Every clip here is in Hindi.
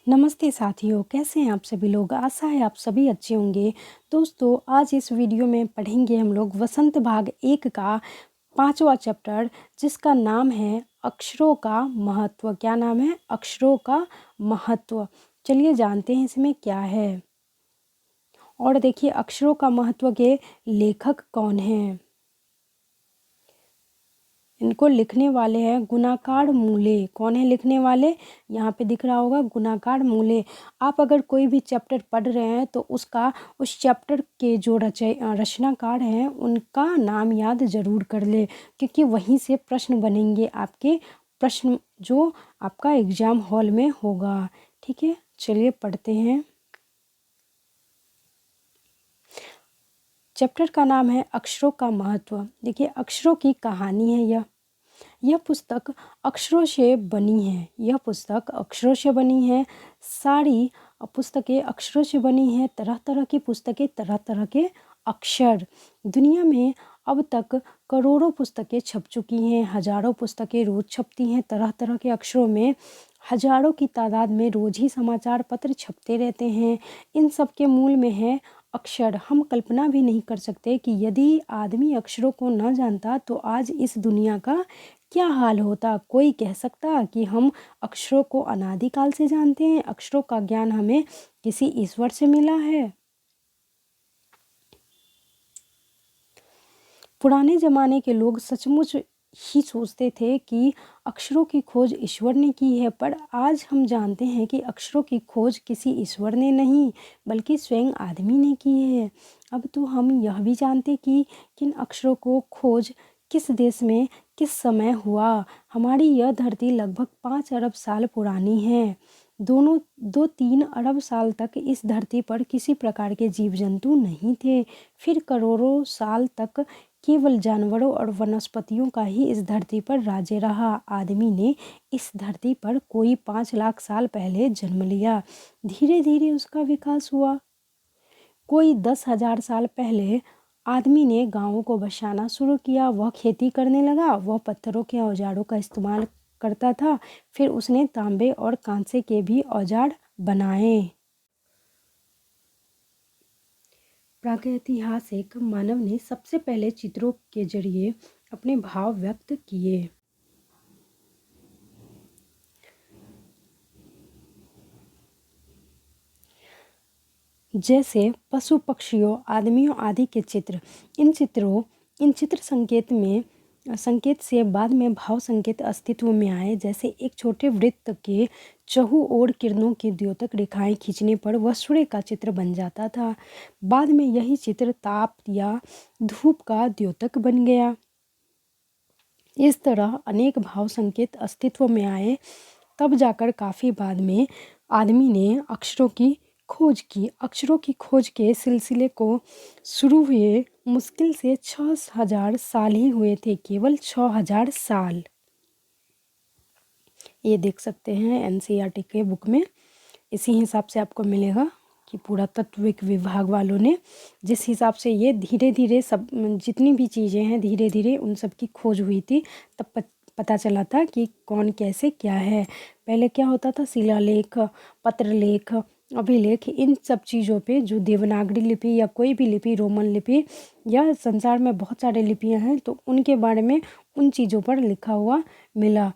नमस्ते साथियों, कैसे हैं आप सभी लोग। आशा है आप सभी अच्छे होंगे। दोस्तों, आज इस वीडियो में पढ़ेंगे हम लोग वसंत भाग 1 का 5वां चैप्टर, जिसका नाम है अक्षरों का महत्व। क्या नाम है? अक्षरों का महत्व। चलिए जानते हैं इसमें क्या है। और देखिए अक्षरों का महत्व के लेखक कौन हैं। इनको लिखने वाले हैं गुणाकार मूले। कौन है लिखने वाले? यहाँ पे दिख रहा होगा गुणाकार मूले। आप अगर कोई भी चैप्टर पढ़ रहे हैं तो उस चैप्टर के जो रचनाकार हैं उनका नाम याद जरूर कर ले, क्योंकि वहीं से प्रश्न बनेंगे आपके, प्रश्न जो आपका एग्जाम हॉल में होगा। ठीक है, चलिए पढ़ते हैं। चैप्टर का नाम है अक्षरों का महत्व। देखिए अक्षरों की कहानी है यह पुस्तक अक्षरों से बनी है। यह पुस्तक अक्षरों से बनी है। सारी पुस्तकें अक्षरों से बनी हैं। तरह तरह की पुस्तकें, तरह तरह के अक्षर। दुनिया में अब तक करोड़ों पुस्तकें छप चुकी हैं। हजारों पुस्तकें रोज छपती हैं तरह तरह के अक्षरों में। हजारों की तादाद में रोज ही समाचार पत्र छपते रहते हैं। इन सब के मूल में है अक्षर। हम कल्पना भी नहीं कर सकते कि यदि आदमी अक्षरों को न जानता तो आज इस दुनिया का क्या हाल होता। कोई कह सकता कि हम अक्षरों को अनादिकाल से जानते हैं, अक्षरों का ज्ञान हमें किसी ईश्वर से मिला है। पुराने जमाने के लोग सचमुच ही सोचते थे कि अक्षरों की खोज ईश्वर ने की है, पर आज हम जानते हैं कि अक्षरों की खोज किसी ईश्वर ने नहीं बल्कि स्वयं आदमी ने की है। अब तो हम यह भी जानते कि किन अक्षरों को खोज किस देश में किस समय हुआ। हमारी यह धरती लगभग 5 अरब साल पुरानी है। 2-3 अरब साल तक इस धरती पर किसी प्रकार के जीव जंतु नहीं थे। फिर करोड़ों साल तक केवल जानवरों और वनस्पतियों का ही इस धरती पर राज्य रहा। आदमी ने इस धरती पर कोई 5 लाख साल पहले जन्म लिया। धीरे धीरे उसका विकास हुआ। कोई 10,000 साल पहले आदमी ने गांवों को बसाना शुरू किया। वह खेती करने लगा। वह पत्थरों के औजारों का इस्तेमाल करता था। फिर उसने तांबे और कांसे के भी औजार बनाए। प्रागैतिहासिक मानव ने सबसे पहले चित्रों के जरिए अपने भाव व्यक्त किए। जैसे पशु पक्षियों आदमियों आदि के चित्र। इन चित्र संकेत से बाद में भाव संकेत अस्तित्व में आए। जैसे एक छोटे वृत्त के चहु ओर किरणों की द्योतक रेखाएं खींचने पर वह सूर्य का चित्र बन जाता था। बाद में यही चित्र ताप या धूप का द्योतक बन गया। इस तरह अनेक भाव संकेत अस्तित्व में आए। तब जाकर काफ़ी बाद में आदमी ने अक्षरों की खोज की। अक्षरों की खोज के सिलसिले को शुरू हुए मुश्किल से 6,000 साल ही हुए थे। केवल 6,000 साल। ये देख सकते हैं एनसीईआरटी के बुक में। इसी हिसाब से आपको मिलेगा कि पुरातत्व विभाग वालों ने जिस हिसाब से ये धीरे धीरे सब जितनी भी चीज़ें हैं धीरे धीरे उन सब की खोज हुई थी, तब पता चला था कि कौन कैसे क्या है। पहले क्या होता था, शिलालेख, पत्रलेख, अभिलेख, इन सब चीज़ों पे जो देवनागरी लिपि या कोई भी लिपि, रोमन लिपि या संसार में बहुत सारे लिपियां हैं, तो उनके बारे में उन चीज़ों पर लिखा हुआ मिला।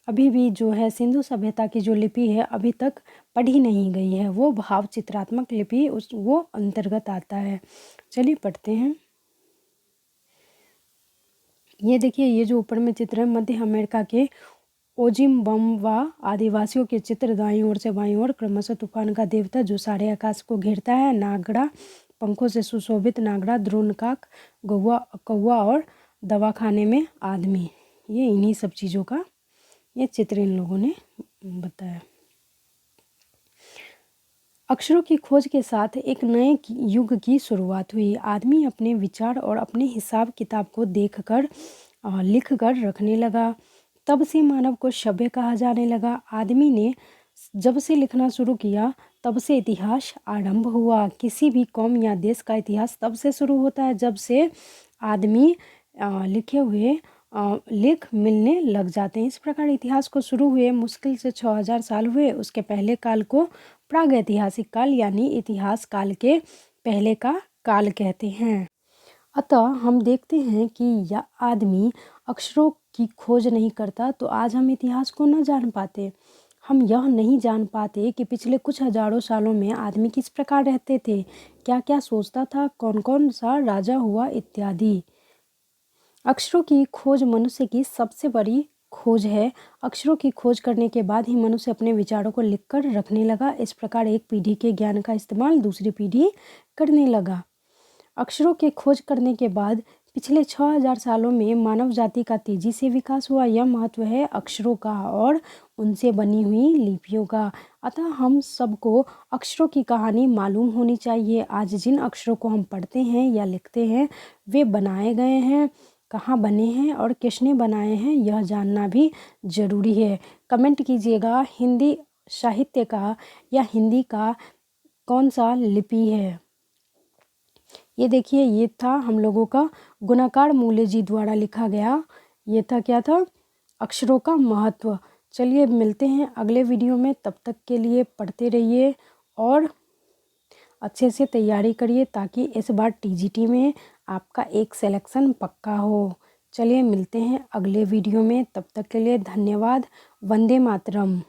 अभी भी जो है सिंधु सभ्यता की जो लिपि है अभी तक पढ़ी नहीं गई है। वो भाव चित्रात्मक लिपि वो अंतर्गत आता है। चलिए पढ़ते हैं। ये देखिए, ये जो ऊपर में चित्र है मध्य अमेरिका के ओजिम्बावा आदिवासियों के चित्र। दाईं ओर से बाईं ओर क्रमशः तूफान का देवता जो सारे आकाश को घेरता है, नागड़ा, पंखों से सुशोभित नागड़ा, द्रोणकाक, कौवा और दवाखाने में आदमी। ये इन्हीं सब चीज़ों का ये चित्र इन लोगों ने बताया। अक्षरों की खोज के साथ एक नए युग की शुरुआत हुई। आदमी अपने विचार और अपने हिसाब किताब को देखकर लिखकर रखने लगा। तब से मानव को सभ्य कहा जाने लगा। आदमी ने जब से लिखना शुरू किया तब से इतिहास आरंभ हुआ। किसी भी कौम या देश का इतिहास तब से शुरू होता है जब से आदमी लिखे हुए लेख मिलने लग जाते हैं। इस प्रकार इतिहास को शुरू हुए मुश्किल से 6000 साल हुए। उसके पहले काल को प्रागैतिहासिक काल यानी इतिहास काल के पहले का काल कहते हैं। अतः हम देखते हैं कि यह आदमी अक्षरों की खोज नहीं करता तो आज हम इतिहास को न जान पाते। हम यह नहीं जान पाते कि पिछले कुछ हजारों सालों में आदमी किस प्रकार रहते थे, क्या क्या सोचता था, कौन कौन सा राजा हुआ इत्यादि। अक्षरों की खोज मनुष्य की सबसे बड़ी खोज है। अक्षरों की खोज करने के बाद ही मनुष्य अपने विचारों को लिखकर रखने लगा। इस प्रकार एक पीढ़ी के ज्ञान का इस्तेमाल दूसरी पीढ़ी करने लगा। अक्षरों के खोज करने के बाद पिछले 6000 सालों में मानव जाति का तेजी से विकास हुआ। यह महत्व है अक्षरों का और उनसे बनी हुई लिपियों का। अतः हम सबको अक्षरों की कहानी मालूम होनी चाहिए। आज जिन अक्षरों को हम पढ़ते हैं या लिखते हैं वे बनाए गए हैं, कहाँ बने हैं और किसने बनाए हैं, यह जानना भी ज़रूरी है। कमेंट कीजिएगा हिंदी साहित्य का या हिंदी का कौन सा लिपि है। ये देखिए, ये था हम लोगों का गुणाकार मूले जी द्वारा लिखा गया। ये था क्या था, अक्षरों का महत्व। चलिए मिलते हैं अगले वीडियो में, तब तक के लिए पढ़ते रहिए और अच्छे से तैयारी करिए ताकि इस बार टीजीटी में आपका एक सिलेक्शन पक्का हो। चलिए मिलते हैं अगले वीडियो में, तब तक के लिए धन्यवाद। वंदे मातरम।